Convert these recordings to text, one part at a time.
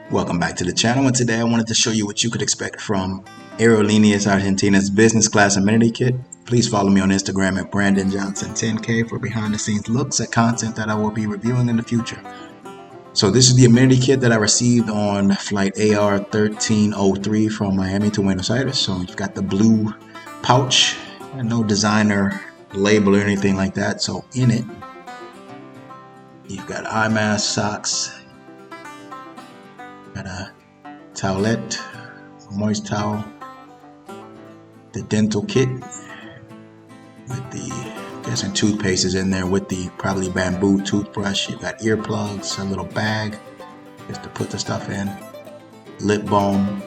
Welcome back to the channel, and today I wanted to show you what you could expect from Aerolineas Argentinas business class amenity kit. Please follow me on Instagram at BrandonJohnson10K for behind the scenes looks at content that I will be reviewing in the future. So this is the amenity kit that I received on flight AR 1303 from Miami to Buenos Aires. So you've got the blue pouch and no designer label or anything like that. So in it, you've got eye mask, socks, got a towelette, a moist towel, the dental kit with the, I'm guessing toothpaste is in there with the probably bamboo toothbrush. You've got earplugs, a little bag just to put the stuff in, lip balm,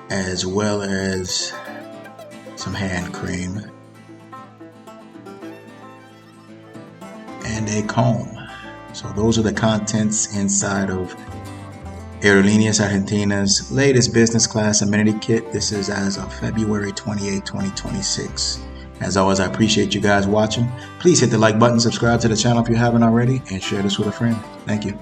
as well as some hand cream and a comb. So those are the contents inside of Aerolineas Argentinas latest business class amenity kit. This is as of February 28, 2026. As always, I appreciate you guys watching. Please hit the like button, subscribe to the channel if you haven't already, and share this with a friend. Thank you.